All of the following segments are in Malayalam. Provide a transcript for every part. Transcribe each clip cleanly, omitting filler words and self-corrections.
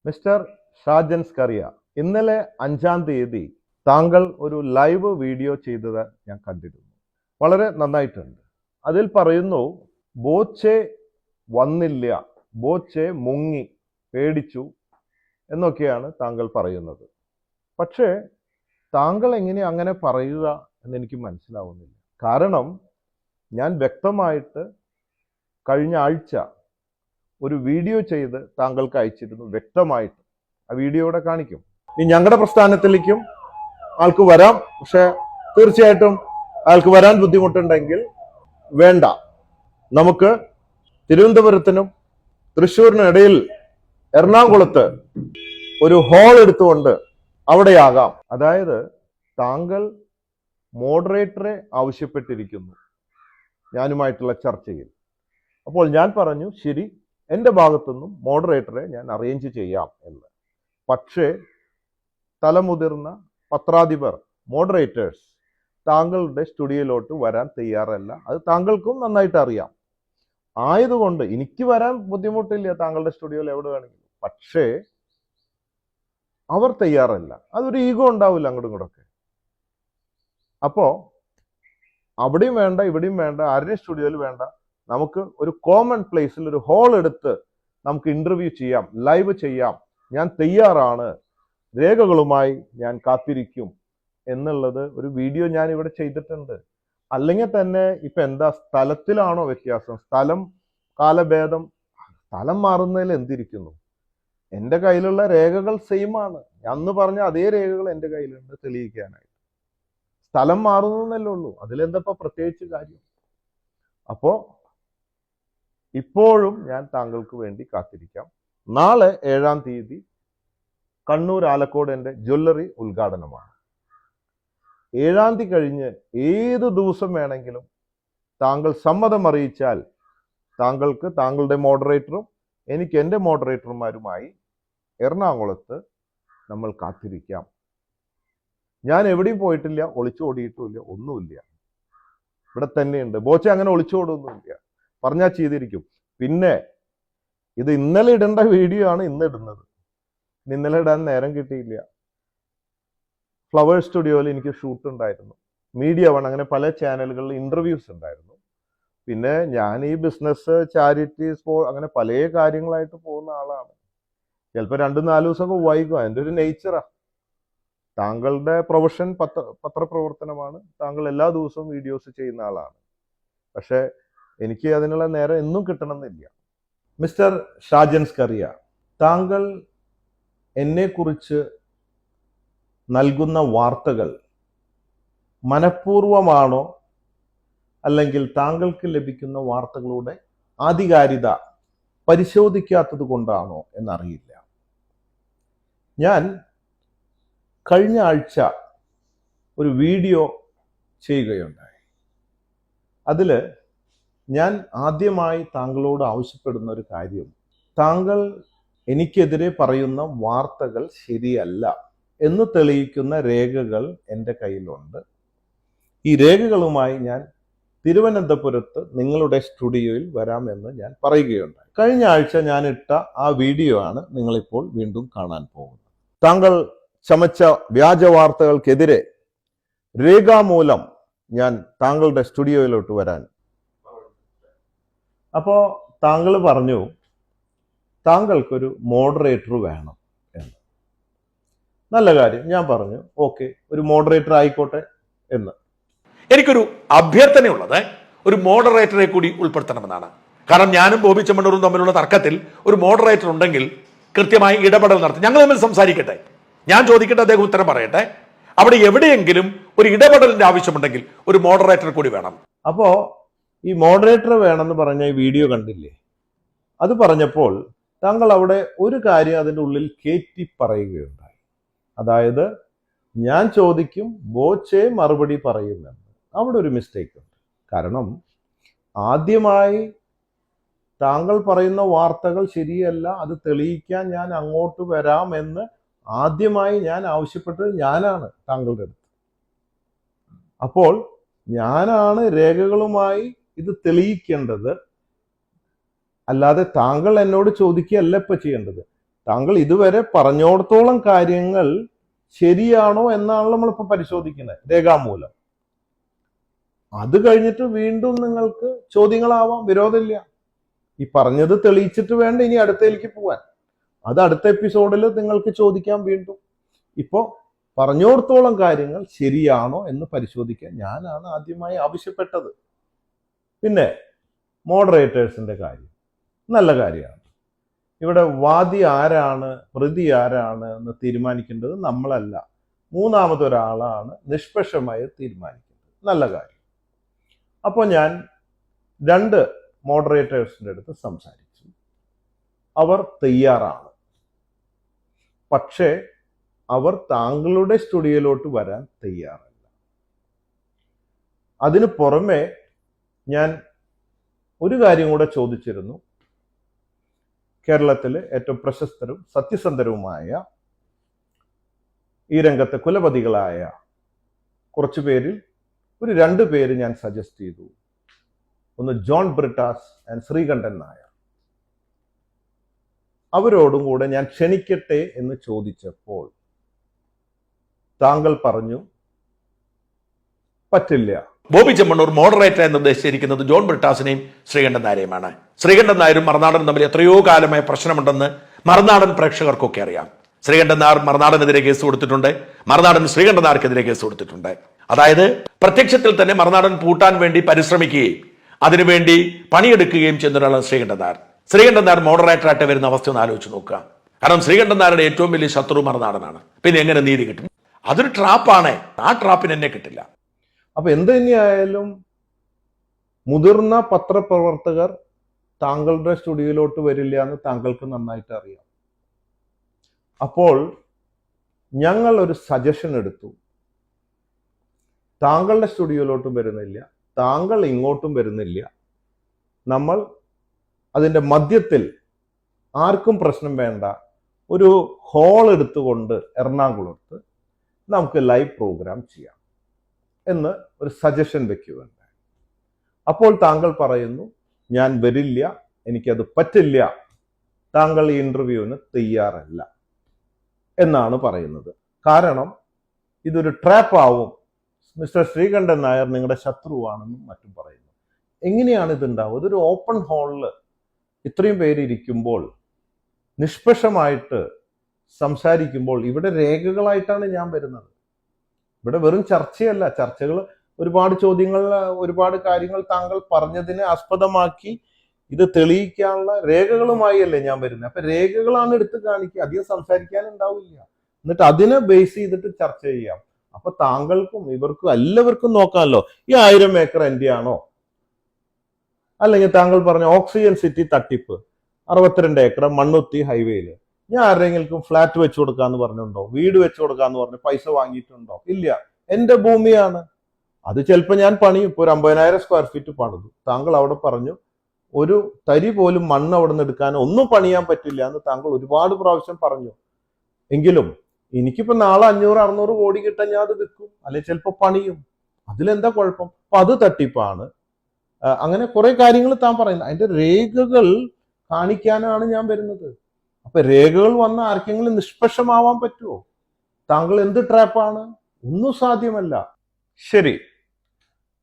മിസ്റ്റർ ഷാജൻ സ്കറിയ, ഇന്നലെ 5-ാം തീയതി താങ്കൾ ഒരു ലൈവ് വീഡിയോ ചെയ്തത് ഞാൻ കണ്ടിരുന്നു. വളരെ നന്നായിട്ടുണ്ട്. അതിൽ പറയുന്നു, ബോച്ചെ വന്നില്ല, ബോച്ചെ മുങ്ങി, പേടിച്ചു എന്നൊക്കെയാണ് താങ്കൾ പറയുന്നത്. പക്ഷേ താങ്കൾ എങ്ങനെ അങ്ങനെ പറയുക എന്നെനിക്ക് മനസ്സിലാവുന്നില്ല. കാരണം ഞാൻ വ്യക്തമായിട്ട് കഴിഞ്ഞ ആഴ്ച ഒരു വീഡിയോ ചെയ്ത് താങ്കൾക്ക് അയച്ചിരുന്നു, വ്യക്തമായിട്ട്. ആ വീഡിയോ ഇവിടെ കാണിക്കും. ഈ ഞങ്ങളുടെ പ്രസ്ഥാനത്തിലേക്കും ആൾക്ക് വരാം, പക്ഷെ തീർച്ചയായിട്ടും അയാൾക്ക് വരാൻ ബുദ്ധിമുട്ടുണ്ടെങ്കിൽ വേണ്ട, നമുക്ക് തിരുവനന്തപുരത്തിനും തൃശ്ശൂരിനും ഇടയിൽ എറണാകുളത്ത് ഒരു ഹാൾ എടുത്തുകൊണ്ട് അവിടെയാകാം. അതായത് താങ്കൾ മോഡറേറ്ററെ ആവശ്യപ്പെട്ടിരിക്കുന്നു ഞാനുമായിട്ടുള്ള ചർച്ചയിൽ. അപ്പോൾ ഞാൻ പറഞ്ഞു, ശരി, എൻ്റെ ഭാഗത്തുനിന്നും മോഡറേറ്ററെ ഞാൻ അറേഞ്ച് ചെയ്യാം എന്ന്. പക്ഷേ തലമുതിർന്ന പത്രാധിപർ, മോഡറേറ്റേഴ്സ് താങ്കളുടെ സ്റ്റുഡിയോയിലോട്ട് വരാൻ തയ്യാറല്ല. അത് താങ്കൾക്കും നന്നായിട്ട് അറിയാം. ആയതുകൊണ്ട് എനിക്ക് വരാൻ ബുദ്ധിമുട്ടില്ല താങ്കളുടെ സ്റ്റുഡിയോയിൽ എവിടെ വേണമെങ്കിലും. പക്ഷേ അവർ തയ്യാറല്ല. അതൊരു ഈഗോ ഉണ്ടാവില്ല അങ്ങോട്ടും ഇങ്ങോട്ടൊക്കെ. അപ്പോ അവിടെയും വേണ്ട, ഇവിടെയും വേണ്ട, ആരുടെയും സ്റ്റുഡിയോയിൽ വേണ്ട, നമുക്ക് ഒരു കോമൺ പ്ലേസിൽ ഒരു ഹാൾ എടുത്ത് നമുക്ക് ഇന്റർവ്യൂ ചെയ്യാം, ലൈവ് ചെയ്യാം, ഞാൻ തയ്യാറാണ്, രേഖകളുമായി ഞാൻ കാത്തിരിക്കും എന്നുള്ളത് ഒരു വീഡിയോ ഞാൻ ഇവിടെ ചെയ്തിട്ടുണ്ട്. അല്ലെങ്കിൽ തന്നെ ഇപ്പൊ എന്താ, സ്ഥലത്തിലാണോ വ്യത്യാസം? സ്ഥലം കാലഭേദം, സ്ഥലം മാറുന്നതിൽ എന്തിരിക്കുന്നു? എൻ്റെ കയ്യിലുള്ള രേഖകൾ സെയിം ആണ്. അന്ന് പറഞ്ഞ അതേ രേഖകൾ എൻ്റെ കയ്യിലുണ്ട് തെളിയിക്കാനായിട്ട്. സ്ഥലം മാറുന്നല്ലേ ഉള്ളൂ, അതിലെന്തപ്പോ പ്രത്യേകിച്ച് കാര്യം? അപ്പോ ഇപ്പോഴും ഞാൻ താങ്കൾക്ക് വേണ്ടി കാത്തിരിക്കാം. നാളെ 7-ാം തീയതി കണ്ണൂർ ആലക്കോട് എൻ്റെ ജ്വല്ലറി ഉദ്ഘാടനമാണ്. 7-ാം തീയതി കഴിഞ്ഞ് ഏത് ദിവസം വേണമെങ്കിലും താങ്കൾ സമ്മതം അറിയിച്ചാൽ താങ്കൾക്ക് താങ്കളുടെ മോഡറേറ്ററും എനിക്ക് എൻ്റെ മോഡറേറ്റർമാരുമായി എറണാകുളത്ത് നമ്മൾ കാത്തിരിക്കാം. ഞാൻ എവിടെയും പോയിട്ടില്ല, ഒളിച്ചോടിയിട്ടുമില്ല, ഒന്നുമില്ല, ഇവിടെ തന്നെയുണ്ട്. ബോച്ച അങ്ങനെ ഒളിച്ചോടൊന്നുമില്ല, പറഞ്ഞാൽ ചെയ്തിരിക്കും. പിന്നെ ഇത് ഇന്നലെ ഇടേണ്ട വീഡിയോ ആണ് ഇന്ന് ഇടുന്നത്. ഇന്നലെ ഇടാൻ നേരം കിട്ടിയില്ല. ഫ്ലവേഴ്സ് സ്റ്റുഡിയോയിൽ എനിക്ക് ഷൂട്ട് ഉണ്ടായിരുന്നു, മീഡിയ വൺ, അങ്ങനെ പല ചാനലുകളിൽ ഇന്റർവ്യൂസ് ഉണ്ടായിരുന്നു. പിന്നെ ഞാൻ ഈ ബിസിനസ്, ചാരിറ്റി, അങ്ങനെ പല കാര്യങ്ങളായിട്ട് പോകുന്ന ആളാണ്. ചിലപ്പോൾ 2-4 ദിവസമൊക്കെ വൈകും. അതിൻ്റെ ഒരു നേച്ചറാ. താങ്കളുടെ പ്രൊഫഷൻ പത്രപ്രവർത്തനമാണ്. താങ്കൾ എല്ലാ ദിവസവും വീഡിയോസ് ചെയ്യുന്ന ആളാണ്. പക്ഷെ എനിക്ക് അതിനുള്ള നേരം എന്നും കിട്ടണമെന്നില്ല. മിസ്റ്റർ ഷാജൻ സ്കറിയ, താങ്കൾ എന്നെക്കുറിച്ച് നൽകുന്ന വാർത്തകൾ മനഃപൂർവമാണോ, അല്ലെങ്കിൽ താങ്കൾക്ക് ലഭിക്കുന്ന വാർത്തകളുടെ ആധികാരികത പരിശോധിക്കാത്തത് കൊണ്ടാണോ എന്നറിയില്ല. ഞാൻ കഴിഞ്ഞ ആഴ്ച ഒരു വീഡിയോ ചെയ്യുകയുണ്ടായി. അതിൽ ഞാൻ ആദ്യമായി താങ്കളോട് ആവശ്യപ്പെടുന്ന ഒരു കാര്യം, താങ്കൾ എനിക്കെതിരെ പറയുന്ന വാർത്തകൾ ശരിയല്ല എന്ന് തെളിയിക്കുന്ന രേഖകൾ എൻ്റെ കയ്യിലുണ്ട്. ഈ രേഖകളുമായി ഞാൻ തിരുവനന്തപുരത്ത് നിങ്ങളുടെ സ്റ്റുഡിയോയിൽ വരാമെന്ന് ഞാൻ പറയുകയുണ്ടായി. കഴിഞ്ഞ ആഴ്ച ഞാൻ ഇട്ട ആ വീഡിയോ ആണ് നിങ്ങളിപ്പോൾ വീണ്ടും കാണാൻ പോകുന്നത്. താങ്കൾ ചമച്ച വ്യാജ വാർത്തകൾക്കെതിരെ രേഖാമൂലം ഞാൻ താങ്കളുടെ സ്റ്റുഡിയോയിലോട്ട് വരാൻ. അപ്പോ താങ്കൾ പറഞ്ഞു താങ്കൾക്കൊരു മോഡറേറ്റർ വേണം എന്ന്. നല്ല കാര്യം, ഞാൻ പറഞ്ഞു ഓക്കെ, ഒരു മോഡറേറ്റർ ആയിക്കോട്ടെ എന്ന്. എനിക്കൊരു അഭ്യർത്ഥനയുള്ളത് ഒരു മോഡറേറ്ററെ കൂടി ഉൾപ്പെടുത്തണമെന്നാണ്. കാരണം ഞാനും ബോബി ചെമ്മണ്ണൂരും തമ്മിലുള്ള തർക്കത്തിൽ ഒരു മോഡറേറ്റർ ഉണ്ടെങ്കിൽ കൃത്യമായി ഇടപെടൽ നടത്തി ഞങ്ങൾ തമ്മിൽ സംസാരിക്കട്ടെ, ഞാൻ ചോദിക്കട്ടെ, അദ്ദേഹം ഉത്തരം പറയട്ടെ. അവിടെ എവിടെയെങ്കിലും ഒരു ഇടപെടലിന്റെ ആവശ്യമുണ്ടെങ്കിൽ ഒരു മോഡറേറ്റർ കൂടി വേണം. അപ്പോ ഈ മോഡറേറ്റർ വേണമെന്ന് പറഞ്ഞ ഈ വീഡിയോ കണ്ടില്ലേ? അത് പറഞ്ഞപ്പോൾ താങ്കൾ അവിടെ ഒരു കാര്യം അതിൻ്റെ ഉള്ളിൽ കയറ്റി പറയുകയുണ്ടായി. അതായത് ഞാൻ ചോദിക്കും, ബോച്ചെ മറുപടി പറയുമെന്ന്. അവിടെ ഒരു മിസ്റ്റേക്ക് ഉണ്ട്. കാരണം ആദ്യമായി താങ്കൾ പറയുന്ന വാർത്തകൾ ശരിയല്ല, അത് തെളിയിക്കാൻ ഞാൻ അങ്ങോട്ട് വരാമെന്ന് ആദ്യമായി ഞാൻ ആവശ്യപ്പെട്ടത് ഞാനാണ് താങ്കളുടെ അടുത്ത്. അപ്പോൾ ഞാനാണ് രേഖകളുമായി ഇത് തെളിയിക്കേണ്ടത്, അല്ലാതെ താങ്കൾ എന്നോട് ചോദിക്കുകയല്ല ഇപ്പൊ ചെയ്യേണ്ടത്. താങ്കൾ ഇതുവരെ പറഞ്ഞോടത്തോളം കാര്യങ്ങൾ ശരിയാണോ എന്നാണ് നമ്മളിപ്പോൾ പരിശോധിക്കുന്നത് രേഖാമൂലം. അത് കഴിഞ്ഞിട്ട് വീണ്ടും നിങ്ങൾക്ക് ചോദ്യങ്ങളാവാം, വിരോധമില്ല. ഈ പറഞ്ഞത് തെളിയിച്ചിട്ട് വേണ്ട ഇനി അടുത്തതിലേക്ക് പോവാൻ. അത് അടുത്ത എപ്പിസോഡിൽ നിങ്ങൾക്ക് ചോദിക്കാം വീണ്ടും. ഇപ്പോ പറഞ്ഞോടത്തോളം കാര്യങ്ങൾ ശരിയാണോ എന്ന് പരിശോധിക്കാൻ ഞാനാണ് ആദ്യമായി ആവശ്യപ്പെട്ടത്. പിന്നെ മോഡറേറ്റേഴ്സിന്റെ കാര്യം നല്ല കാര്യമാണ്. ഇവിടെ വാദി ആരാണ് പ്രതി ആരാണ് എന്ന് തീരുമാനിക്കേണ്ടത് നമ്മളല്ല, മൂന്നാമതൊരാളാണ് നിഷ്പക്ഷമായി തീരുമാനിക്കേണ്ടത്. നല്ല കാര്യം. അപ്പോൾ ഞാൻ 2 മോഡറേറ്റേഴ്സിൻ്റെ അടുത്ത് സംസാരിച്ചു. അവർ തയ്യാറാണ്. പക്ഷേ അവർ താങ്കളുടെ സ്റ്റുഡിയോയിലോട്ട് വരാൻ തയ്യാറല്ല. അതിനു പുറമെ ഞാൻ ഒരു കാര്യം കൂടെ ചോദിച്ചിരുന്നു. കേരളത്തിലെ ഏറ്റവും പ്രശസ്തരും സത്യസന്ധരുമായ ഈ രംഗത്തെ കുലപതികളായ കുറച്ചു പേരിൽ ഒരു 2 പേര് ഞാൻ സജസ്റ്റ് ചെയ്തു. ഒന്ന് ജോൺ ബ്രിട്ടാസ് ആൻഡ് ശ്രീകണ്ഠൻ നായർ. അവരോടും കൂടെ ഞാൻ ക്ഷണിക്കട്ടെ എന്ന് ചോദിച്ചപ്പോൾ താങ്കൾ പറഞ്ഞു പറ്റില്ല. ബോബി ചെമ്മണ്ണൂർ മോഡറേറ്ററായി നിർദ്ദേശിച്ചിരിക്കുന്നത് ജോൺ ബ്രിട്ടാസിനെയും ശ്രീകണ്ഠൻ നായരെയുമാണ്. ശ്രീകണ്ഠൻ നായരും മറുനാടനും തമ്മിൽ എത്രയോ കാലമായ പ്രശ്നമുണ്ടെന്ന് മറുനാടൻ പ്രേക്ഷകർക്കൊക്കെ അറിയാം. ശ്രീകണ്ഠൻ നായർ മറുനാടനെതിരെ കേസ് കൊടുത്തിട്ടുണ്ട്, മറുനാടൻ ശ്രീകണ്ഠൻ നായർക്കെതിരെ കേസ് കൊടുത്തിട്ടുണ്ട്. അതായത് പ്രത്യക്ഷത്തിൽ തന്നെ മറുനാടൻ പൂട്ടാൻ വേണ്ടി പരിശ്രമിക്കുകയും അതിനുവേണ്ടി പണിയെടുക്കുകയും ചെയ്യുന്ന ഒരാളാണ് ശ്രീകണ്ഠൻ നായർ. ശ്രീകണ്ഠൻ നായർ മോഡറേറ്ററായിട്ട് വരുന്ന അവസ്ഥ ഒന്ന് ആലോചിച്ച് നോക്കുക. കാരണം ശ്രീകണ്ഠൻ നായരുടെ ഏറ്റവും വലിയ ശത്രു മറുനാടനാണ്. പിന്നെ എങ്ങനെ നീതി കിട്ടും? അതൊരു ട്രാപ്പാണ്. ആ ട്രാപ്പിന് എന്നെ കിട്ടില്ല. അപ്പൊ എന്ത് തന്നെയായാലും മുതിർന്ന പത്രപ്രവർത്തകർ താങ്കളുടെ സ്റ്റുഡിയോയിലോട്ട് വരില്ല എന്ന് താങ്കൾക്ക് നന്നായിട്ട് അറിയാം. അപ്പോൾ ഞങ്ങൾ ഒരു സജഷൻ എടുത്തു. താങ്കളുടെ സ്റ്റുഡിയോയിലോട്ടും വരുന്നില്ല, താങ്കൾ ഇങ്ങോട്ടും വരുന്നില്ല. നമ്മൾ അതിൻ്റെ മധ്യത്തിൽ ആർക്കും പ്രശ്നം വേണ്ട ഒരു ഹോൾ എടുത്തുകൊണ്ട് എറണാകുളത്ത് നമുക്ക് ലൈവ് പ്രോഗ്രാം ചെയ്യാം എന്ന് ഒരു സജഷൻ വെക്കുകയുണ്ടായി. അപ്പോൾ താങ്കൾ പറയുന്നു ഞാൻ വരില്ല, എനിക്കത് പറ്റില്ല, താങ്കൾ ഈ ഇന്റർവ്യൂവിന് തയ്യാറല്ല എന്നാണ് പറയുന്നത്. കാരണം ഇതൊരു ട്രാപ്പ് ആവും, മിസ്റ്റർ ശ്രീകണ്ഠൻ നായർ നിങ്ങളുടെ ശത്രുവാണെന്നും മറ്റും പറയുന്നു. എങ്ങനെയാണ് ഇതുണ്ടാവുക? ഇതൊരു ഓപ്പൺ ഹാളിൽ ഇത്രയും പേര് ഇരിക്കുമ്പോൾ നിഷ്പക്ഷമായിട്ട് സംസാരിക്കുമ്പോൾ ഇവിടെ രേഖകളായിട്ടാണ് ഞാൻ വരുന്നത്. ഇവിടെ വെറും ചർച്ചയല്ല. ചർച്ചകൾ ഒരുപാട് ചോദ്യങ്ങൾ, ഒരുപാട് കാര്യങ്ങൾ താങ്കൾ പറഞ്ഞതിനെ ആസ്പദമാക്കി ഇത് തെളിയിക്കാനുള്ള രേഖകളുമായി അല്ലേ ഞാൻ വരുന്നത്. അപ്പൊ രേഖകളാണ് എടുത്ത് കാണിക്കുക, അധികം സംസാരിക്കാനുണ്ടാവില്ല. എന്നിട്ട് അതിനെ ബേസ് ചെയ്തിട്ട് ചർച്ച ചെയ്യാം. അപ്പൊ താങ്കൾക്കും ഇവർക്കും എല്ലാവർക്കും നോക്കാമല്ലോ, ഈ 1000 ഏക്കർ എൻ്റെ ആണോ, അല്ലെങ്കിൽ താങ്കൾ പറഞ്ഞ ഓക്സിജൻ സിറ്റി തട്ടിപ്പ് 62 ഏക്കർ മണ്ണുത്തി ഹൈവേയില് ഞാൻ ആരെങ്കിലും ഫ്ലാറ്റ് വെച്ചു കൊടുക്കാന്ന് പറഞ്ഞിട്ടുണ്ടോ, വീട് വെച്ചു കൊടുക്കാന്ന് പറഞ്ഞ് പൈസ വാങ്ങിയിട്ടുണ്ടോ? ഇല്ല, എന്റെ ഭൂമിയാണ്. അത് ചിലപ്പോൾ ഞാൻ പണിയും. ഇപ്പോൾ ഒരു 50,000 സ്ക്വയർ ഫീറ്റ് പണിതു. താങ്കൾ അവിടെ പറഞ്ഞു ഒരു തരി പോലും മണ്ണ് അവിടെ നിന്ന് എടുക്കാൻ ഒന്നും പണിയാൻ പറ്റില്ല എന്ന് താങ്കൾ ഒരുപാട് പ്രാവശ്യം പറഞ്ഞു. എങ്കിലും എനിക്കിപ്പോ നാളെ 500-600 കോടി കിട്ടാൻ ഞാൻ അത് വിൽക്കും, അല്ലെങ്കിൽ ചിലപ്പോൾ പണിയും. അതിലെന്താ കുഴപ്പം? അപ്പൊ അത് തട്ടിപ്പാണ്. അങ്ങനെ കുറെ കാര്യങ്ങൾ താൻ പറയുന്നത്. അതിന്റെ രേഖകൾ കാണിക്കാനാണ് ഞാൻ വരുന്നത്. അപ്പൊ രേഖകൾ വന്ന ആർക്കെങ്കിലും നിഷ്പക്ഷമാവാൻ പറ്റുമോ? താങ്കൾ എന്ത് ട്രാപ്പാണ്? ഒന്നും സാധ്യമല്ല. ശരി,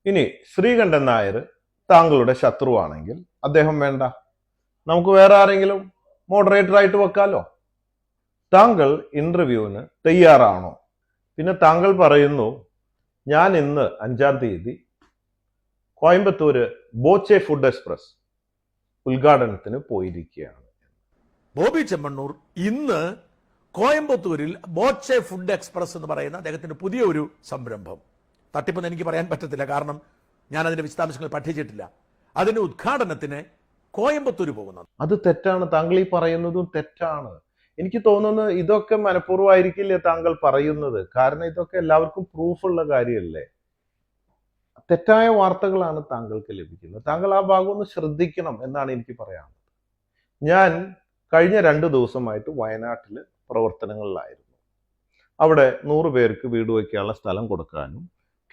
ഇനി ശ്രീകണ്ഠൻ നായർ താങ്കളുടെ ശത്രുവാണെങ്കിൽ അദ്ദേഹം വേണ്ട, നമുക്ക് വേറെ ആരെങ്കിലും മോഡറേറ്റർ ആയിട്ട് വെക്കാലോ. താങ്കൾ ഇന്റർവ്യൂവിന് തയ്യാറാണോ? പിന്നെ താങ്കൾ പറയുന്നു ഞാൻ ഇന്ന് 5-ാം തീയതി കോയമ്പത്തൂര് ബോച്ചെ ഫുഡ് എക്സ്പ്രസ് ഉദ്ഘാടനത്തിന് പോയിരിക്കുകയാണ്. ബോബി ചെമ്മണ്ണൂർ ഇന്ന് കോയമ്പത്തൂരിൽ ബോച്ചെ ഫുഡ് എക്സ്പ്രസ് എന്ന് പറയുന്ന അദ്ദേഹത്തിന്റെ പുതിയ ഒരു സംരംഭം, തട്ടിപ്പെന്ന് എനിക്ക് പറയാൻ പറ്റത്തില്ല, കാരണം ഞാൻ അതിന്റെ വിശദാംശങ്ങൾ പഠിച്ചിട്ടില്ല, അതിന്റെ ഉദ്ഘാടനത്തിന് കോയമ്പത്തൂർ പോകുന്നത്. അത് തെറ്റാണ്. താങ്കൾ ഈ പറയുന്നതും തെറ്റാണ്. എനിക്ക് തോന്നുന്നത് ഇതൊക്കെ മനഃപൂർവ്വമായിരിക്കില്ലേ താങ്കൾ പറയുന്നത്. കാരണം ഇതൊക്കെ എല്ലാവർക്കും പ്രൂഫുള്ള കാര്യമല്ലേ. തെറ്റായ വാർത്തകളാണ് താങ്കൾക്ക് ലഭിക്കുന്നത്. താങ്കൾ ആ ഭാഗം ഒന്ന് ശ്രദ്ധിക്കണം എന്നാണ് എനിക്ക് പറയാനുള്ളത്. ഞാൻ കഴിഞ്ഞ 2 ദിവസമായിട്ട് വയനാട്ടിൽ പ്രവർത്തനങ്ങളിലായിരുന്നു. അവിടെ 100 പേർക്ക് വീട് വയ്ക്കാനുള്ള സ്ഥലം കൊടുക്കാനും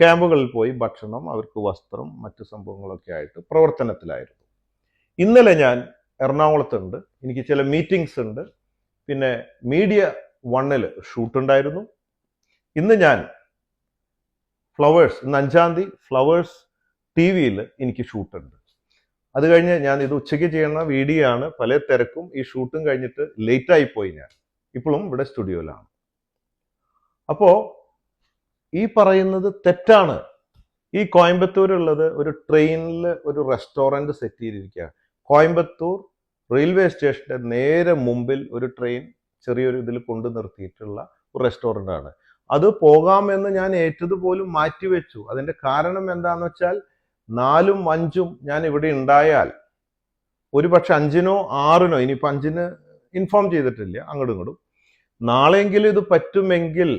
ക്യാമ്പുകളിൽ പോയി ഭക്ഷണം, അവർക്ക് വസ്ത്രം, മറ്റു സംഭവങ്ങളൊക്കെ ആയിട്ട് പ്രവർത്തനത്തിലായിരുന്നു. ഇന്നലെ ഞാൻ എറണാകുളത്തുണ്ട്, എനിക്ക് ചില മീറ്റിംഗ്സ് ഉണ്ട്. പിന്നെ മീഡിയ 1 ഷൂട്ടുണ്ടായിരുന്നു. ഇന്ന് ഞാൻ ഫ്ലവേഴ്സ്, ഇന്ന് 5-ാം തീയതി ഫ്ലവേഴ്സ് TV-യിൽ എനിക്ക് ഷൂട്ടുണ്ട്. അത് കഴിഞ്ഞ് ഞാൻ ഇത് ഉച്ചയ്ക്ക് ചെയ്യുന്ന വീഡിയോ ആണ്. പല തിരക്കും ഈ ഷൂട്ടും കഴിഞ്ഞിട്ട് ലേറ്റായി പോയി. ഞാൻ ഇപ്പോഴും ഇവിടെ സ്റ്റുഡിയോയിലാണ്. അപ്പോ ഈ പറയുന്നത് തെറ്റാണ്. ഈ കോയമ്പത്തൂരുള്ളത് ഒരു ട്രെയിനിൽ ഒരു റെസ്റ്റോറൻറ്റ് സെറ്റ് ചെയ്തിരിക്കുക. കോയമ്പത്തൂർ റെയിൽവേ സ്റ്റേഷന്റെ നേരെ മുമ്പിൽ ഒരു ട്രെയിൻ ചെറിയൊരു ഇതിൽ കൊണ്ടു നിർത്തിയിട്ടുള്ള ഒരു റെസ്റ്റോറൻ്റ് ആണ്. അത് പോകാമെന്ന് ഞാൻ ഏറ്റതുപോലും മാറ്റിവെച്ചു. അതിന്റെ കാരണം എന്താണെന്ന് വെച്ചാൽ 4ഉം 5ഉം ഞാൻ ഇവിടെ ഉണ്ടായാൽ ഒരു പക്ഷെ 5-നോ 6-നോ, ഇനിയിപ്പോൾ 5-ന് ഇൻഫോം ചെയ്തിട്ടില്ല അങ്ങോട്ടും ഇങ്ങോട്ടും, നാളെയെങ്കിലും ഇത് പറ്റുമെങ്കിൽ,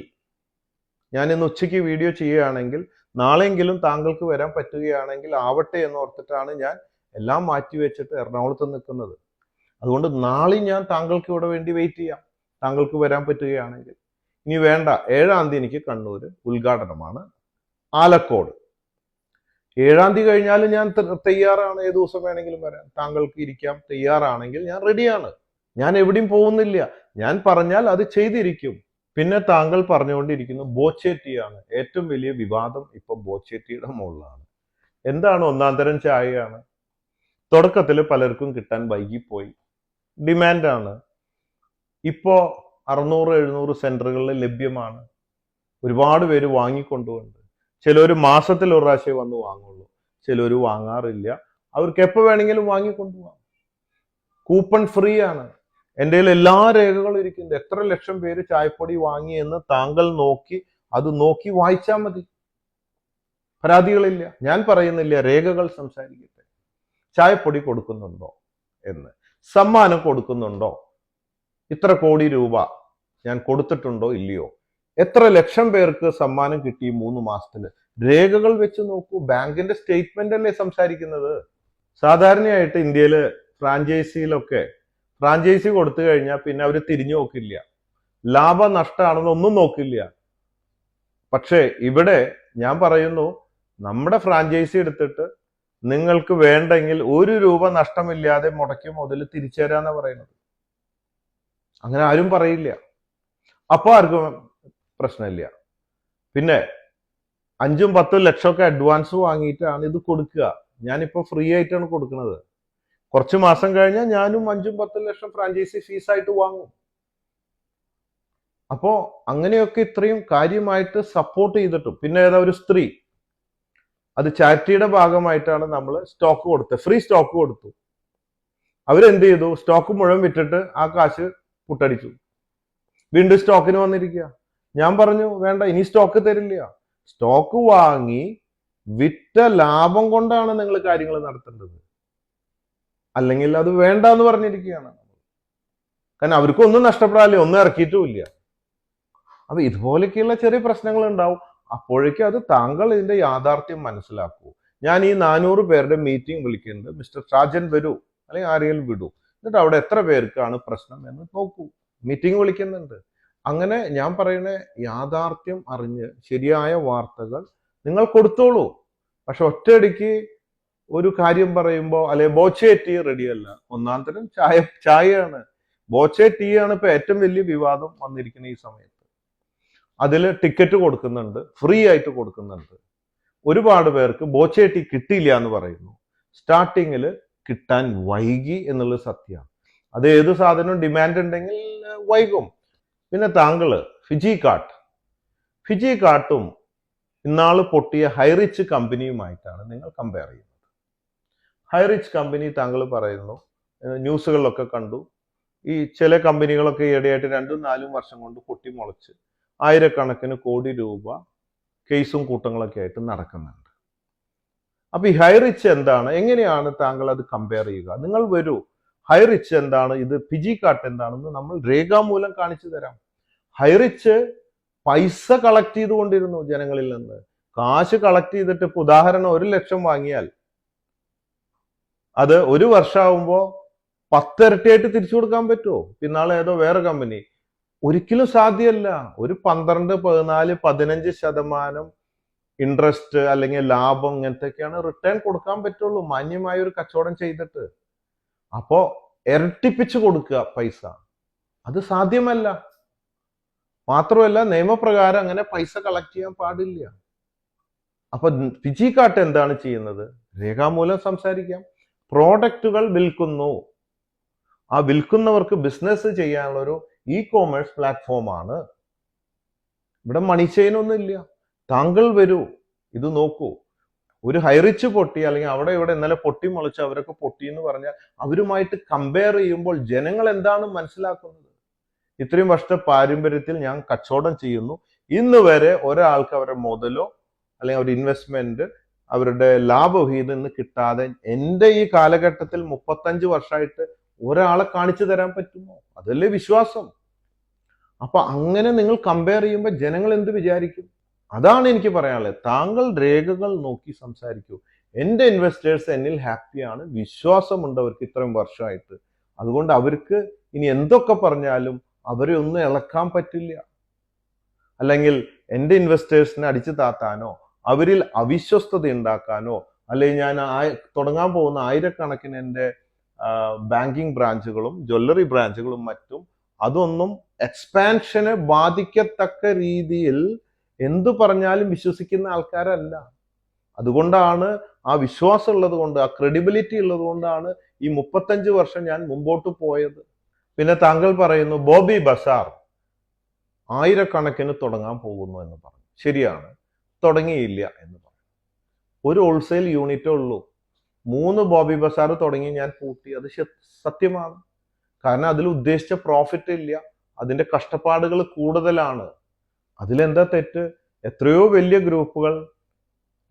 ഞാൻ ഇന്ന് ഉച്ചയ്ക്ക് വീഡിയോ ചെയ്യുകയാണെങ്കിൽ നാളെയെങ്കിലും താങ്കൾക്ക് വരാൻ പറ്റുകയാണെങ്കിൽ ആവട്ടെ എന്ന് ഓർത്തിട്ടാണ് ഞാൻ എല്ലാം മാറ്റിവെച്ചിട്ട് എറണാകുളത്ത് നിൽക്കുന്നത്. അതുകൊണ്ട് നാളെ ഞാൻ താങ്കൾക്ക് ഇവിടെ വേണ്ടി വെയിറ്റ് ചെയ്യാം, താങ്കൾക്ക് വരാൻ പറ്റുകയാണെങ്കിൽ. ഇനി വേണ്ട, 7-ാം തീയതി എനിക്ക് കണ്ണൂർ ഉദ്ഘാടനമാണ്, ആലക്കോട്. 7-ാം തീയതി കഴിഞ്ഞാലും ഞാൻ തയ്യാറാണ്, ഏത് ദിവസം വേണമെങ്കിലും വരാൻ. താങ്കൾക്ക് ഇരിക്കാം, തയ്യാറാണെങ്കിൽ ഞാൻ റെഡിയാണ്. ഞാൻ എവിടെയും പോകുന്നില്ല. ഞാൻ പറഞ്ഞാൽ അത് ചെയ്തിരിക്കും. പിന്നെ താങ്കൾ പറഞ്ഞുകൊണ്ടിരിക്കുന്നു ബോച്ചേറ്റിയാണ്. ഏറ്റവും വലിയ വിവാദം ഇപ്പൊ ബോച്ചേറ്റിയുടെ മുകളിലാണ്. എന്താണ്? 1-ാം തരം ചായയാണ്. തുടക്കത്തിൽ പലർക്കും കിട്ടാൻ വൈകിപ്പോയി. ഡിമാൻഡാണ്. ഇപ്പോ 600-700 സെന്ററുകളിൽ ലഭ്യമാണ്. ഒരുപാട് പേര് വാങ്ങിക്കൊണ്ടുപോകുന്നുണ്ട്. ചിലർ മാസത്തിൽ ഒരു പ്രാവശ്യം വന്ന് വാങ്ങുള്ളൂ, ചിലർ വാങ്ങാറില്ല. അവർക്ക് എപ്പോൾ വേണമെങ്കിലും വാങ്ങിക്കൊണ്ടുപോകാം. കൂപ്പൺ ഫ്രീ ആണ്. എൻ്റെ കയ്യിൽ എല്ലാ രേഖകളും ഇരിക്കുന്നത്. എത്ര ലക്ഷം പേര് ചായപ്പൊടി വാങ്ങി എന്ന് താങ്കൾ അത് നോക്കി വായിച്ചാൽ മതി. പരാതികളില്ല. ഞാൻ പറയുന്നില്ല, രേഖകൾ സംസാരിക്കട്ടെ. ചായപ്പൊടി കൊടുക്കുന്നുണ്ടോ എന്ന്, സമ്മാനം കൊടുക്കുന്നുണ്ടോ, ഇത്ര കോടി രൂപ ഞാൻ കൊടുത്തിട്ടുണ്ടോ ഇല്ലയോ, എത്ര ലക്ഷം പേർക്ക് സമ്മാനം കിട്ടി 3 മാസത്തിൽ, രേഖകൾ വെച്ച് നോക്കൂ. ബാങ്കിന്റെ സ്റ്റേറ്റ്മെന്റ് അല്ലേ സംസാരിക്കുന്നത്. സാധാരണയായിട്ട് ഇന്ത്യയില് ഫ്രാഞ്ചൈസിയിലൊക്കെ ഫ്രാഞ്ചൈസി കൊടുത്തു കഴിഞ്ഞാൽ പിന്നെ അവർ തിരിഞ്ഞു നോക്കില്ല, ലാഭ നഷ്ടമാണെന്നൊന്നും നോക്കില്ല. പക്ഷേ ഇവിടെ ഞാൻ പറയുന്നു, നമ്മുടെ ഫ്രാഞ്ചൈസി എടുത്തിട്ട് നിങ്ങൾക്ക് വേണ്ടെങ്കിൽ 1 രൂപ നഷ്ടമില്ലാതെ മുടക്കിയ മുതൽ തിരിച്ചു തരാന്നാ പറയുന്നത്. അങ്ങനെ ആരും പറയില്ല. അപ്പൊ ആർക്കും പ്രശ്നമില്ല. പിന്നെ 5ഉം 10ഉം ലക്ഷമൊക്കെ അഡ്വാൻസ് വാങ്ങിയിട്ടാണ് ഇത് കൊടുക്കുക. ഞാനിപ്പോ ഫ്രീ ആയിട്ടാണ് കൊടുക്കുന്നത്. കുറച്ച് മാസം കഴിഞ്ഞാൽ ഞാനും 5ഉം 10ഉം ലക്ഷം ഫ്രാഞ്ചൈസി ഫീസായിട്ട് വാങ്ങും. അപ്പോ അങ്ങനെയൊക്കെ ഇത്രയും കാര്യമായിട്ട് സപ്പോർട്ട് ചെയ്തിട്ടും, പിന്നെ ഏതാ ഒരു സ്ത്രീ, അത് ചാരിറ്റിയുടെ ഭാഗമായിട്ടാണ് നമ്മൾ സ്റ്റോക്ക് കൊടുത്തത്, ഫ്രീ സ്റ്റോക്ക് കൊടുത്തു. അവരെന്ത് ചെയ്തു? സ്റ്റോക്ക് മുഴുവൻ വിറ്റിട്ട് ആ കാശ് പുട്ടടിച്ചു. വീണ്ടും സ്റ്റോക്കിന് വന്നിരിക്കുക. ഞാൻ പറഞ്ഞു വേണ്ട, ഇനി സ്റ്റോക്ക് തരില്ല. സ്റ്റോക്ക് വാങ്ങി വിറ്റ ലാഭം കൊണ്ടാണ് നിങ്ങൾ കാര്യങ്ങൾ നടത്തേണ്ടത്, അല്ലെങ്കിൽ അത് വേണ്ട എന്ന് പറഞ്ഞിരിക്കുകയാണ്. കാരണം അവർക്കൊന്നും നഷ്ടപ്പെടാല്ലേ, ഒന്നും ഇറക്കിയിട്ടുമില്ല. അപ്പൊ ഇതുപോലെയൊക്കെയുള്ള ചെറിയ പ്രശ്നങ്ങൾ ഉണ്ടാവും. അപ്പോഴേക്കും അത് താങ്കൾ ഇതിന്റെ യാഥാർത്ഥ്യം മനസ്സിലാക്കൂ. ഞാൻ ഈ 400 പേരുടെ മീറ്റിംഗ് വിളിക്കുന്നുണ്ട്. മിസ്റ്റർ ഷാജൻ വരൂ, അല്ലെങ്കിൽ ആരെങ്കിലും വിടൂ, എന്നിട്ട് അവിടെ എത്ര പേർക്കാണ് പ്രശ്നം എന്ന് നോക്കൂ. മീറ്റിംഗ് വിളിക്കുന്നുണ്ട്. അങ്ങനെ ഞാൻ പറയുന്ന യാഥാർത്ഥ്യം അറിഞ്ഞ് ശരിയായ വാർത്തകൾ നിങ്ങൾ കൊടുത്തോളൂ. പക്ഷെ ഒറ്റയടിക്ക് ഒരു കാര്യം പറയുമ്പോൾ, അല്ലെ ബോച്ചെ ടീ റെഡിയല്ല, 1-ാം തരം ചായയാണ്. ബോച്ചെ ടീ ആണ് ഇപ്പൊ ഏറ്റവും വലിയ വിവാദം വന്നിരിക്കുന്ന ഈ സമയത്ത്. അതിൽ ടിക്കറ്റ് കൊടുക്കുന്നുണ്ട്, ഫ്രീ ആയിട്ട് കൊടുക്കുന്നുണ്ട്. ഒരുപാട് പേർക്ക് ബോച്ചെ ടീ കിട്ടിയില്ല എന്ന് പറയുന്നു. സ്റ്റാർട്ടിങ്ങിൽ കിട്ടാൻ വൈകി എന്നുള്ളത് സത്യമാണ്. അത് ഏത് സാധനവും ഡിമാൻഡ് ഉണ്ടെങ്കിൽ വൈകും. പിന്നെ താങ്കള് ഫിജി കാട്ടും ഇന്നാള് പൊട്ടിയ ഹൈറിച്ച് കമ്പനിയുമായിട്ടാണ് നിങ്ങൾ കമ്പയർ ചെയ്യുന്നത്. ഹൈറിച്ച് കമ്പനി താങ്കൾ പറയുന്നു, ന്യൂസുകളിലൊക്കെ കണ്ടു, ഈ ചില കമ്പനികളൊക്കെ ഈയിടെയായിട്ട് 2-4 വർഷം കൊണ്ട് പൊട്ടിമുളച്ച് ആയിരക്കണക്കിന് കോടി രൂപ കേസും കൂട്ടങ്ങളൊക്കെ ആയിട്ട് നടക്കുന്നുണ്ട്. അപ്പൊ ഈ ഹൈറിച്ച് എന്താണ്, എങ്ങനെയാണ് താങ്കൾ അത് കമ്പയർ ചെയ്യുക? നിങ്ങൾ വരൂ, ഹൈറിച്ച് എന്താണ്, ഇത് ഫിജി കാട്ട് എന്താണെന്ന് നമ്മൾ രേഖാമൂലം കാണിച്ചു തരാം. ഹൈറിച്ച് പൈസ കളക്ട് ചെയ്തുകൊണ്ടിരുന്നു ജനങ്ങളിൽ നിന്ന്. കാശ് കളക്ട് ചെയ്തിട്ട്, ഇപ്പൊ ഉദാഹരണം 1 ലക്ഷം വാങ്ങിയാൽ അത് 1 വർഷമാകുമ്പോ 10 ഇരട്ടിയായിട്ട് തിരിച്ചു കൊടുക്കാൻ പറ്റുമോ? പിന്നാളെ ഏതോ വേറെ കമ്പനി, ഒരിക്കലും സാധ്യമല്ല. ഒരു 12, 14, 15% ഇൻട്രസ്റ്റ് അല്ലെങ്കിൽ ലാഭം ഇങ്ങനത്തെയൊക്കെയാണ് റിട്ടേൺ കൊടുക്കാൻ പറ്റുള്ളൂ, മാന്യമായ ഒരു കച്ചവടം ചെയ്തിട്ട്. അപ്പോ ഇരട്ടിപ്പിച്ച് കൊടുക്കുക പൈസ. അത് സാധ്യമല്ല. മാത്രമല്ല നിയമപ്രകാരം അങ്ങനെ പൈസ കളക്ട് ചെയ്യാൻ പാടില്ല. അപ്പൊ ഫിജി കാർട്ട് എന്താണ് ചെയ്യുന്നത്? രേഖാമൂലം സംസാരിക്കാം. പ്രോഡക്റ്റുകൾ വിൽക്കുന്നു. ആ വിൽക്കുന്നവർക്ക് ബിസിനസ് ചെയ്യാനുള്ള ഒരു ഇ കോമേഴ്സ് പ്ലാറ്റ്ഫോമാണ്. ഇവിടെ മണി ചെയിൻ ഒന്നും ഇല്ല. താങ്കൾ വരൂ, ഇത് നോക്കൂ. ഒരു ഹൈറിച്ച് പൊട്ടി, അല്ലെങ്കിൽ അവിടെ ഇവിടെ ഇന്നലെ പൊട്ടി മുളച്ച് അവരൊക്കെ പൊട്ടി എന്ന് പറഞ്ഞാൽ അവരുമായിട്ട് കമ്പയർ ചെയ്യുമ്പോൾ ജനങ്ങൾ എന്താണ് മനസ്സിലാക്കുന്നത്? ഇത്രയും വർഷത്തെ പാരമ്പര്യത്തിൽ ഞാൻ കച്ചവടം ചെയ്യുന്നു, ഇന്ന് വരെ ഒരാൾക്ക് അവരുടെ മുതലോ അല്ലെങ്കിൽ ഒരു ഇൻവെസ്റ്റ്മെന്റ് അവരുടെ ലാഭവിഹിതം ഇന്ന് കിട്ടാതെ എൻ്റെ ഈ കാലഘട്ടത്തിൽ 35 വർഷമായിട്ട് ഒരാളെ കാണിച്ചു തരാൻ പറ്റുമോ? അതല്ലേ വിശ്വാസം. അപ്പൊ അങ്ങനെ നിങ്ങൾ കമ്പയർ ചെയ്യുമ്പോൾ ജനങ്ങൾ എന്ത് വിചാരിക്കും? അതാണ് എനിക്ക് പറയാനുള്ളത്. താങ്കൾ രേഖകൾ നോക്കി സംസാരിക്കൂ. എൻ്റെ ഇൻവെസ്റ്റേഴ്സ് എന്നിൽ ഹാപ്പിയാണ്, വിശ്വാസമുണ്ട് അവർക്ക് ഇത്രയും വർഷമായിട്ട്. അതുകൊണ്ട് അവർക്ക് ഇനി എന്തൊക്കെ പറഞ്ഞാലും അവരെ ഒന്നും ഇളക്കാൻ പറ്റില്ല. അല്ലെങ്കിൽ എൻ്റെ ഇൻവെസ്റ്റേഴ്സിനെ അടിച്ചു താത്താനോ അവരിൽ അവിശ്വസ്തത ഉണ്ടാക്കാനോ, അല്ലെങ്കിൽ ഞാൻ തുടങ്ങാൻ പോകുന്ന ആയിരക്കണക്കിന് എൻ്റെ ബാങ്കിങ് ബ്രാഞ്ചുകളും ജ്വല്ലറി ബ്രാഞ്ചുകളും മറ്റും അതൊന്നും എക്സ്പാൻഷനെ ബാധിക്കത്തക്ക രീതിയിൽ എന്തു പറഞ്ഞാലും വിശ്വസിക്കുന്ന ആൾക്കാരല്ല. അതുകൊണ്ടാണ് ആ വിശ്വാസം ഉള്ളത് കൊണ്ട്, ആ ക്രെഡിബിലിറ്റി ഉള്ളത് കൊണ്ടാണ് ഈ 35 വർഷം ഞാൻ മുമ്പോട്ട് പോയത്. പിന്നെ താങ്കൾ പറയുന്നു ബോബി ബസാർ ആയിരക്കണക്കിന് തുടങ്ങാൻ പോകുന്നു എന്ന് പറഞ്ഞു. ശരിയാണ്, തുടങ്ങിയില്ല എന്ന് പറഞ്ഞു. ഒരു ഹോൾസെയിൽ യൂണിറ്റേ ഉള്ളൂ. 3 ബോബി ബസാർ തുടങ്ങി ഞാൻ പൂട്ടി. അത് സത്യമാണ്. കാരണം അതിൽ ഉദ്ദേശിച്ച പ്രോഫിറ്റ് ഇല്ല, അതിന്റെ കഷ്ടപ്പാടുകൾ കൂടുതലാണ്. അതിലെന്താ തെറ്റ്? എത്രയോ വലിയ ഗ്രൂപ്പുകൾ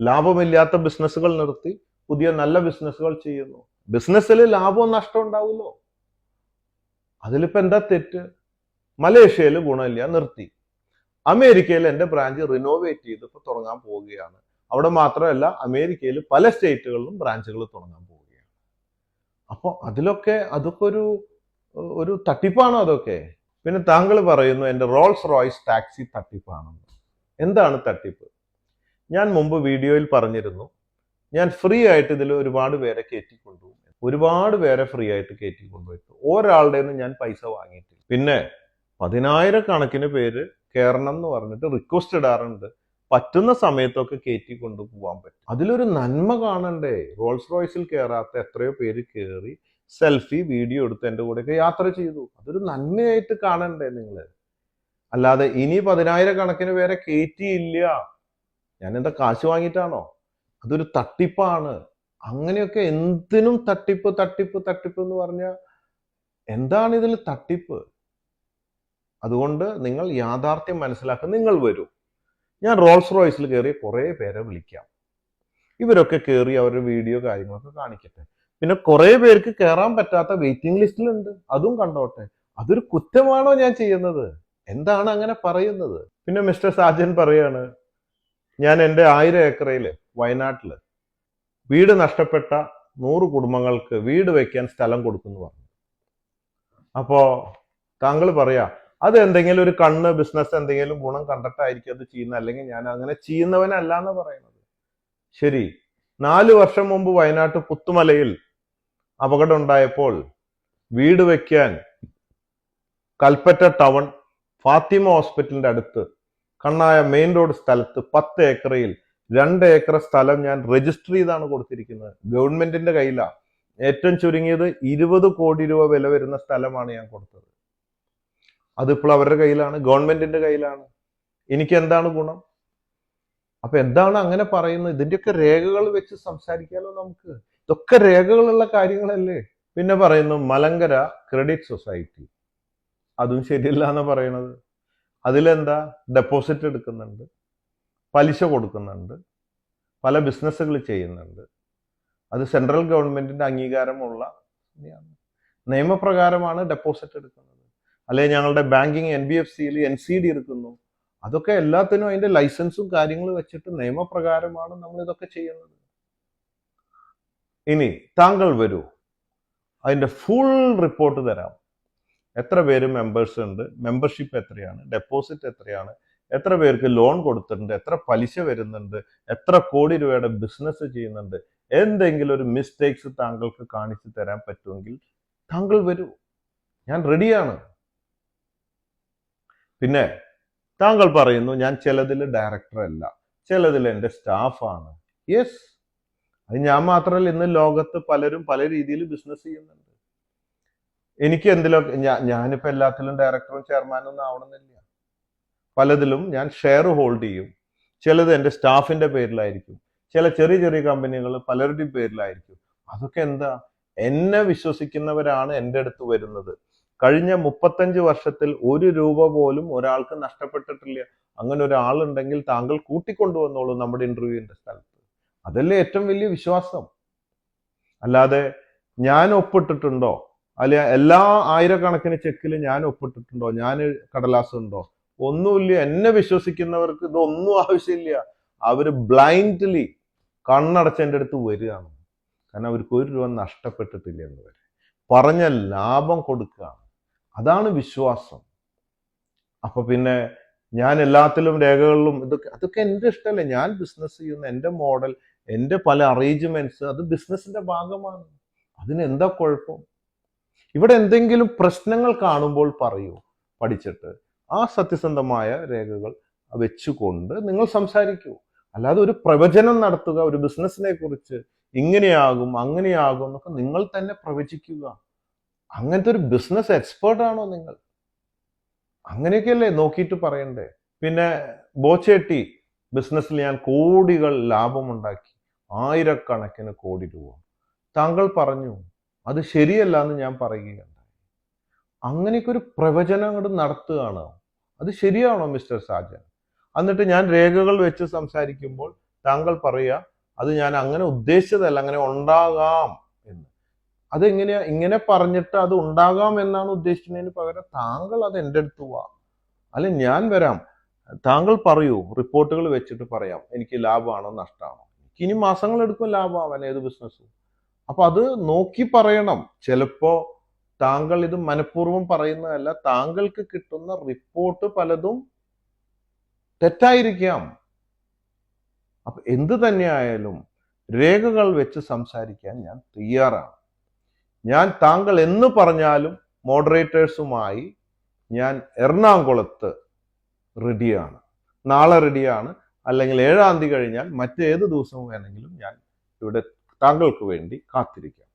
ലാഭമില്ലാത്ത ബിസിനസ്സുകൾ നിർത്തി പുതിയ നല്ല ബിസിനസ്സുകൾ ചെയ്യുന്നു. ബിസിനസ്സിൽ ലാഭവും നഷ്ടം ഉണ്ടാവുമല്ലോ. അതിലിപ്പോ എന്താ തെറ്റ്? മലേഷ്യയിൽ ഗുണമില്ല, നിർത്തി. അമേരിക്കയിൽ എൻ്റെ ബ്രാഞ്ച് റിനോവേറ്റ് ചെയ്ത് ഇപ്പൊ തുടങ്ങാൻ പോവുകയാണ്. അവിടെ മാത്രമല്ല, അമേരിക്കയിൽ പല സ്റ്റേറ്റുകളിലും ബ്രാഞ്ചുകൾ തുടങ്ങാൻ പോവുകയാണ്. അപ്പൊ അതൊക്കെ ഒരു തട്ടിപ്പാണോ അതൊക്കെ? പിന്നെ താങ്കൾ പറയുന്നു എൻ്റെ റോൾസ് റോയ്സ് ടാക്സി തട്ടിപ്പാണെന്ന്. എന്താണ് തട്ടിപ്പ്? ഞാൻ മുമ്പ് വീഡിയോയിൽ പറഞ്ഞിരുന്നു, ഞാൻ ഫ്രീ ആയിട്ട് ഇതിൽ ഒരുപാട് പേരെ കയറ്റിക്കൊണ്ടുപോകും. ഒരുപാട് പേരെ ഫ്രീ ആയിട്ട് കയറ്റിക്കൊണ്ടുപോയിട്ട് ഒരാളുടെ നിന്ന് ഞാൻ പൈസ വാങ്ങിയിട്ടില്ല. പിന്നെ 10,000 കണക്കിന് പേര് കയറണം എന്ന് പറഞ്ഞിട്ട് റിക്വസ്റ്റ് ഇടാറുണ്ട്. പറ്റുന്ന സമയത്തൊക്കെ കയറ്റി കൊണ്ടുപോകാൻ പറ്റും. അതിലൊരു നന്മ കാണണ്ടേ? റോൾസ് റോയ്സിൽ കയറാത്ത എത്രയോ പേര് കയറി സെൽഫി വീഡിയോ എടുത്ത് എൻ്റെ കൂടെയൊക്കെ യാത്ര ചെയ്തു. അതൊരു നന്മയായിട്ട് കാണണ്ടേ നിങ്ങൾ? അല്ലാതെ ഇനി 10,000 കണക്കിന് പേരെ കയറ്റിയില്ല, ഞാൻ എന്താ കാശ് വാങ്ങിയിട്ടാണോ? അതൊരു തട്ടിപ്പാണ്. അങ്ങനെയൊക്കെ എന്തിനും തട്ടിപ്പ് തട്ടിപ്പ് തട്ടിപ്പ് എന്ന് പറഞ്ഞാൽ എന്താണ് ഇതിൽ തട്ടിപ്പ്? അതുകൊണ്ട് നിങ്ങൾ യാഥാർത്ഥ്യം മനസ്സിലാക്കുക. നിങ്ങൾ വരൂ, ഞാൻ റോൾസ് റോയ്സിൽ കയറി കുറെ പേരെ വിളിക്കാം. ഇവരൊക്കെ കയറി അവരുടെ വീഡിയോ കാര്യങ്ങളൊക്കെ കാണിക്കട്ടെ. പിന്നെ കുറെ പേർക്ക് കയറാൻ പറ്റാത്ത വെയിറ്റിംഗ് ലിസ്റ്റിലുണ്ട്, അതും കണ്ടോട്ടെ. അതൊരു കുറ്റമാണോ ഞാൻ ചെയ്യുന്നത്? എന്താണ് അങ്ങനെ പറയുന്നത്? പിന്നെ മിസ്റ്റർ സാജൻ പറയാണ്, ഞാൻ എൻ്റെ 1000 ഏക്കറയില് വയനാട്ടില് വീട് നഷ്ടപ്പെട്ട 100 കുടുംബങ്ങൾക്ക് വീട് വെക്കാൻ സ്ഥലം കൊടുക്കുന്നു പറഞ്ഞു. അപ്പോ താങ്കൾ പറയാ അത് എന്തെങ്കിലും ഒരു കണ്ണ് ബിസിനസ് എന്തെങ്കിലും ഗുണം കണ്ടിട്ടായിരിക്കും അത് ചെയ്യുന്നത്, അല്ലെങ്കിൽ ഞാൻ അങ്ങനെ ചെയ്യുന്നവനല്ല എന്ന് പറയുന്നത്. ശരി, 4 വർഷം മുമ്പ് വയനാട്ട് പുത്തുമലയിൽ അപകടം ഉണ്ടായപ്പോൾ വീട് വെക്കാൻ കൽപ്പറ്റ ടൗൺ ഫാത്തിമ ഹോസ്പിറ്റലിന്റെ അടുത്ത് കണ്ണായ മെയിൻ റോഡ് സ്ഥലത്ത് 10 ഏക്കറയിൽ 2 ഏക്കർ സ്ഥലം ഞാൻ രജിസ്റ്റർ ചെയ്താണ് കൊടുത്തിരിക്കുന്നത്. ഗവൺമെന്റിന്റെ കയ്യിലാണ്. ഏറ്റവും ചുരുങ്ങിയത് 20 കോടി രൂപ വില വരുന്ന സ്ഥലമാണ് ഞാൻ കൊടുത്തത്. അതിപ്പോൾ അവരുടെ കയ്യിലാണ്, ഗവൺമെന്റിന്റെ കയ്യിലാണ്. എനിക്ക് എന്താണ് ഗുണം? അപ്പൊ എന്താണ് അങ്ങനെ പറയുന്നത്? ഇതിന്റെയൊക്കെ രേഖകൾ വെച്ച് സംസാരിക്കാലോ നമുക്ക്. ഇതൊക്കെ രേഖകളുള്ള കാര്യങ്ങളല്ലേ. പിന്നെ പറയുന്നു മലങ്കര ക്രെഡിറ്റ് സൊസൈറ്റി, അതും ശരിയല്ല എന്ന് പറയുന്നത്. അതിലെന്താ? ഡെപ്പോസിറ്റ് എടുക്കുന്നുണ്ട്, പലിശ കൊടുക്കുന്നുണ്ട്, പല ബിസിനസ്സുകൾ ചെയ്യുന്നുണ്ട്. അത് സെൻട്രൽ ഗവൺമെന്റിന്റെ അംഗീകാരമുള്ള നിയമപ്രകാരമാണ് ഡെപ്പോസിറ്റ് എടുക്കുന്നത്. അല്ലെങ്കിൽ ഞങ്ങളുടെ ബാങ്കിങ് NBFCയിൽ NCD എടുക്കുന്നു. അതൊക്കെ എല്ലാത്തിനും അതിന്റെ ലൈസൻസും കാര്യങ്ങളും വെച്ചിട്ട് നിയമപ്രകാരമാണ് നമ്മൾ ഇതൊക്കെ ചെയ്യുന്നത്. ഇനി താങ്കൾ വരൂ, അതിന്റെ ഫുൾ റിപ്പോർട്ട് തരാം. എത്ര പേര് മെമ്പേഴ്സ് ഉണ്ട്, മെമ്പർഷിപ്പ് എത്രയാണ്, ഡെപ്പോസിറ്റ് എത്രയാണ്, എത്ര പേർക്ക് ലോൺ കൊടുത്തിട്ടുണ്ട്, എത്ര പലിശ വരുന്നുണ്ട്, എത്ര കോടി രൂപയുടെ ബിസിനസ് ചെയ്യുന്നുണ്ട്. എന്തെങ്കിലും ഒരു മിസ്റ്റേക്സ് താങ്കൾക്ക് കാണിച്ചു തരാൻ പറ്റുമെങ്കിൽ താങ്കൾ വരൂ, ഞാൻ റെഡിയാണ്. പിന്നെ താങ്കൾ പറയുന്നു ഞാൻ ചിലതിൽ ഡയറക്ടർ അല്ല, ചിലതിൽ എൻ്റെ സ്റ്റാഫാണ്. യെസ്, അത് ഞാൻ മാത്രമല്ല, ഇന്ന് ലോകത്ത് പലരും പല രീതിയിൽ ബിസിനസ് ചെയ്യുന്നുണ്ട്. എനിക്ക് എന്തിലൊക്കെ ഞാനിപ്പോ എല്ലാത്തിലും ഡയറക്ടറും ചെയർമാനും ഒന്നും ആവണമെന്നില്ല. പലതിലും ഞാൻ ഷെയർ ഹോൾഡ് ചെയ്യും. ചിലത് എൻ്റെ സ്റ്റാഫിന്റെ പേരിലായിരിക്കും, ചില ചെറിയ ചെറിയ കമ്പനികൾ പലരുടെയും പേരിലായിരിക്കും. അതൊക്കെ എന്താ, എന്നെ വിശ്വസിക്കുന്നവരാണ് എൻ്റെ അടുത്ത് വരുന്നത്. കഴിഞ്ഞ 35 വർഷത്തിൽ 1 രൂപ പോലും ഒരാൾക്ക് നഷ്ടപ്പെട്ടിട്ടില്ല. അങ്ങനെ ഒരാളുണ്ടെങ്കിൽ താങ്കൾ കൂട്ടിക്കൊണ്ടുവന്നോളൂ നമ്മുടെ ഇന്റർവ്യൂവിന്റെ സ്ഥലത്ത്. അതല്ലേ ഏറ്റവും വലിയ വിശ്വാസം. അല്ലാതെ ഞാൻ ഒപ്പിട്ടിട്ടുണ്ടോ, അല്ലെ എല്ലാ ആയിരക്കണക്കിന് ചെക്കിൽ ഞാൻ ഒപ്പിട്ടിട്ടുണ്ടോ, ഞാൻ കടലാസ് ഉണ്ടോ, ഒന്നുമില്ല. എന്നെ വിശ്വസിക്കുന്നവർക്ക് ഇതൊന്നും ആവശ്യമില്ല. അവര് ബ്ലൈൻഡ്ലി കണ്ണടച്ച് എൻ്റെ അടുത്ത് വരികയാണ്. കാരണം അവർക്ക് 1 രൂപ നഷ്ടപ്പെട്ടിട്ടില്ല എന്ന് വരെ പറഞ്ഞ ലാഭം കൊടുക്കുകയാണ്. അതാണ് വിശ്വാസം. അപ്പൊ പിന്നെ ഞാൻ എല്ലാത്തിലും രേഖകളിലും അതൊക്കെ എൻ്റെ ഇഷ്ടമല്ലേ. ഞാൻ ബിസിനസ് ചെയ്യുന്ന എൻ്റെ മോഡൽ, എൻ്റെ പല അറേഞ്ച്മെന്റ്സ്, അത് ബിസിനസിന്റെ ഭാഗമാണ്. അതിന് എന്താ കുഴപ്പം? ഇവിടെ എന്തെങ്കിലും പ്രശ്നങ്ങൾ കാണുമ്പോൾ പറയൂ, പഠിച്ചിട്ട് ആ സത്യസന്ധമായ രേഖകൾ വെച്ചുകൊണ്ട് നിങ്ങൾ സംസാരിക്കൂ. അല്ലാതെ ഒരു പ്രവചനം നടത്തുക, ഒരു ബിസിനസിനെ കുറിച്ച് ഇങ്ങനെയാകും അങ്ങനെയാകും എന്നൊക്കെ നിങ്ങൾ തന്നെ പ്രവചിക്കുക. അങ്ങനത്തെ ഒരു ബിസിനസ് എക്സ്പേർട്ട് ആണോ നിങ്ങൾ? അങ്ങനെയൊക്കെയല്ലേ നോക്കിയിട്ട് പറയണ്ടേ. പിന്നെ ബോച്ചേട്ടി ബിസിനസ്സിൽ ഞാൻ കോടികൾ ലാഭമുണ്ടാക്കി, ആയിരക്കണക്കിന് കോടി രൂപ. താങ്കൾ പറഞ്ഞു അത് ശരിയല്ല എന്ന് ഞാൻ പറയുകയുണ്ടായി. അങ്ങനെയൊക്കെ ഒരു പ്രവചനം അങ്ങോട്ട് നടത്തുകയാണ്. അത് ശരിയാണോ മിസ്റ്റർ സാജൻ? എന്നിട്ട് ഞാൻ രേഖകൾ വെച്ച് സംസാരിക്കുമ്പോൾ താങ്കൾ പറയുക അത് ഞാൻ അങ്ങനെ ഉദ്ദേശിച്ചതല്ല, അങ്ങനെ ഉണ്ടാകാം എന്ന്. അതെങ്ങനെയാ ഇങ്ങനെ പറഞ്ഞിട്ട് അത് ഉണ്ടാകാം എന്നാണ് ഉദ്ദേശിക്കുന്നതിന് പകരം താങ്കൾ അത് എൻ്റെ അടുത്ത് വാ, അല്ലെ ഞാൻ വരാം, താങ്കൾ പറയൂ, റിപ്പോർട്ടുകൾ വെച്ചിട്ട് പറയാം എനിക്ക് ലാഭമാണോ നഷ്ടമാണോ. ഇനി മാസങ്ങൾ എടുക്കും ലാഭമാവാൻ ഏത് ബിസിനസ്സും. അപ്പൊ അത് നോക്കി പറയണം. ചിലപ്പോ താങ്കൾ ഇത് മനഃപൂർവ്വം പറയുന്നതല്ല, താങ്കൾക്ക് കിട്ടുന്ന റിപ്പോർട്ട് പലതും തെറ്റായിരിക്കാം. അപ്പൊ എന്ത് തന്നെയായാലും രേഖകൾ വെച്ച് സംസാരിക്കാൻ ഞാൻ തയ്യാറാണ്. ഞാൻ താങ്കൾ എന്ന് പറഞ്ഞാലും മോഡറേറ്റേഴ്സുമായി ഞാൻ എറണാകുളത്ത് റെഡിയാണ്, നാളെ റെഡിയാണ്, അല്ലെങ്കിൽ 7-ാം തീയതി കഴിഞ്ഞാൽ മറ്റേത് ദിവസവും വേണമെങ്കിലും ഞാൻ ഇവിടെ താങ്കൾക്ക് വേണ്ടി കാത്തിരിക്കാം.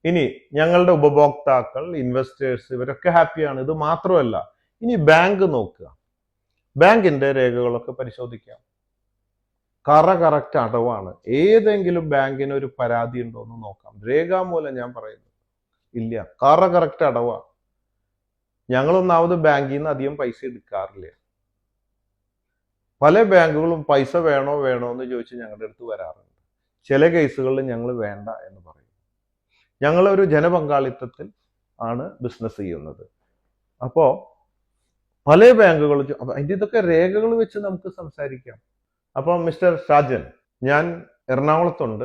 ഇനി ഞങ്ങളുടെ ഉപഭോക്താക്കൾ, ഇൻവെസ്റ്റേഴ്സ് ഇവരൊക്കെ ഹാപ്പിയാണ്. ഇത് മാത്രമല്ല, ഇനി ബാങ്ക് നോക്കുക, ബാങ്കിന്റെ രേഖകളൊക്കെ പരിശോധിക്കാം. കറക്റ്റ് അടവാണ്. ഏതെങ്കിലും ബാങ്കിന് ഒരു പരാതി ഉണ്ടോ എന്ന് നോക്കാം. രേഖാമൂലം ഞാൻ പറയുന്നു ഇല്ല, കറക്റ്റ് അടവാ. ഞങ്ങളൊന്നാമത് ബാങ്കിൽ നിന്ന് അധികം പൈസ എടുക്കാറില്ല. പല ബാങ്കുകളും പൈസ വേണോ എന്ന് ചോദിച്ച് ഞങ്ങളുടെ അടുത്ത് വരാറുണ്ട്. ചില കേസുകളിൽ ഞങ്ങൾ വേണ്ട എന്ന് പറയും. ഞങ്ങൾ ഒരു ജനപങ്കാളിത്തത്തിൽ ആണ് ബിസിനസ് ചെയ്യുന്നത്. അപ്പോ പല ബാങ്കുകളും അതിൻ്റെ ഇതൊക്കെ രേഖകൾ വെച്ച് നമുക്ക് സംസാരിക്കാം. അപ്പോൾ മിസ്റ്റർ ഷാജൻ, ഞാൻ എറണാകുളത്തുണ്ട്.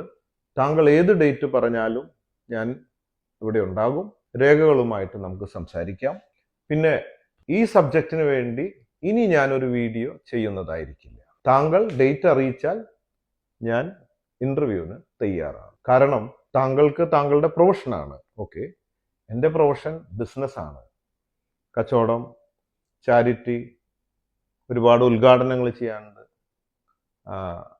താങ്കൾ ഏത് ഡേറ്റ് പറഞ്ഞാലും ഞാൻ ഇവിടെ ഉണ്ടാകും. രേഖകളുമായിട്ട് നമുക്ക് സംസാരിക്കാം. പിന്നെ ഈ സബ്ജക്റ്റിന് വേണ്ടി ഇനി ഞാനൊരു വീഡിയോ ചെയ്യുന്നതായിരിക്കില്ല. താങ്കൾ ഡേറ്റ് അറിയിച്ചാൽ ഞാൻ ഇന്റർവ്യൂവിന് തയ്യാറാണ്. കാരണം താങ്കൾക്ക് താങ്കളുടെ പ്രൊഫഷനാണ്. ഓക്കെ, എൻ്റെ പ്രൊഫഷൻ ബിസിനസ്സാണ്. കച്ചവടം, ചാരിറ്റി, ഒരുപാട് ഉദ്ഘാടനങ്ങൾ ചെയ്യാനുണ്ട്.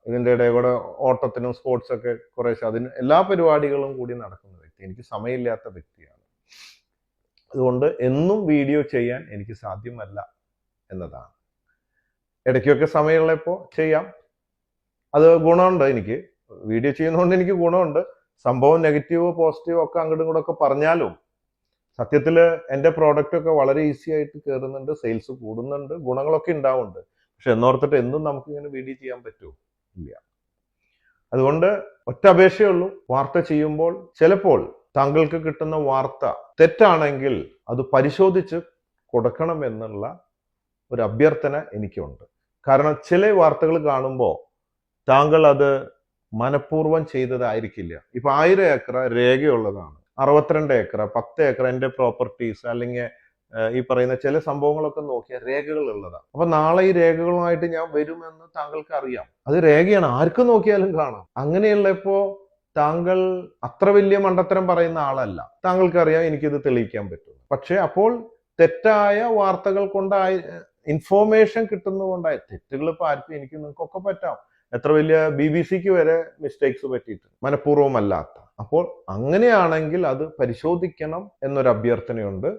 ഇതിൻ്റെ ഇടയിൽ കൂടെ ഓട്ടത്തിനും സ്പോർട്സൊക്കെ കുറേശ്ശെ, അതിന് എല്ലാ പരിപാടികളും കൂടി നടക്കുന്ന വ്യക്തി. എനിക്ക് സമയമില്ലാത്ത വ്യക്തിയാണ്. അതുകൊണ്ട് എന്നും വീഡിയോ ചെയ്യാൻ എനിക്ക് സാധ്യമല്ല എന്നതാണ്. ഇടയ്ക്കൊക്കെ സമയമുള്ളപ്പോൾ ചെയ്യാം. അത് ഗുണമുണ്ട്. എനിക്ക് വീഡിയോ ചെയ്യുന്നതുകൊണ്ട് എനിക്ക് ഗുണമുണ്ട്. സംഭവം നെഗറ്റീവോ പോസിറ്റീവോ ഒക്കെ അങ്ങോട്ടും ഇങ്ങോട്ടും ഒക്കെ പറഞ്ഞാലും സത്യത്തിൽ എൻ്റെ പ്രോഡക്റ്റ് ഒക്കെ വളരെ ഈസി ആയിട്ട് കയറുന്നുണ്ട്, സെയിൽസ് കൂടുന്നുണ്ട്, ഗുണങ്ങളൊക്കെ ഉണ്ടാവുന്നുണ്ട്. പക്ഷെ എന്നോർത്തിട്ട് എന്നും നമുക്ക് ഇങ്ങനെ വീഡിയോ ചെയ്യാൻ പറ്റുമോ? ഇല്ല. അതുകൊണ്ട് ഒറ്റ അപേക്ഷയേ ഉള്ളൂ, വാർത്ത ചെയ്യുമ്പോൾ ചിലപ്പോൾ താങ്കൾക്ക് കിട്ടുന്ന വാർത്ത തെറ്റാണെങ്കിൽ അത് പരിശോധിച്ച് കൊടുക്കണമെന്നുള്ള ഒരു അഭ്യർത്ഥന എനിക്കുണ്ട്. കാരണം ചില വാർത്തകൾ കാണുമ്പോൾ താങ്കൾ അത് മനഃപൂർവ്വം ചെയ്തതായിരിക്കില്ല. ഇപ്പൊ 1000 ഏക്കർ രേഖയുള്ളതാണ്, 62 ഏക്കർ, 10 ഏക്കർ എൻ്റെ പ്രോപ്പർട്ടീസ്, അല്ലെങ്കിൽ ഈ പറയുന്ന ചില സംഭവങ്ങളൊക്കെ നോക്കിയാൽ രേഖകൾ ഉള്ളതാണ്. അപ്പൊ നാളെ ഈ രേഖകളുമായിട്ട് ഞാൻ വരുമെന്ന് താങ്കൾക്ക് അറിയാം. അത് രേഖയാണ്, ആർക്കും നോക്കിയാലും കാണാം. അങ്ങനെയുള്ളപ്പോ താങ്കൾ അത്ര വലിയ മണ്ടത്തരം പറയുന്ന ആളല്ല. താങ്കൾക്ക് അറിയാം എനിക്കിത് തെളിയിക്കാൻ പറ്റും. പക്ഷെ അപ്പോൾ തെറ്റായ വാർത്തകൾ കൊണ്ട് ഇൻഫോർമേഷൻ കിട്ടുന്നതുകൊണ്ടായി. തെറ്റുകൾ ഇപ്പൊ ആർക്കും എനിക്ക് നിങ്ങൾക്കൊക്കെ പറ്റാം. എത്ര വലിയ BBC വരെ മിസ്റ്റേക്സ് പറ്റിയിട്ടുണ്ട്, മനഃപൂർവ്വമല്ലാത്ത. അപ്പോൾ അങ്ങനെയാണെങ്കിൽ അത് പരിശോധിക്കണം എന്നൊരു അഭ്യർത്ഥനയുണ്ട്.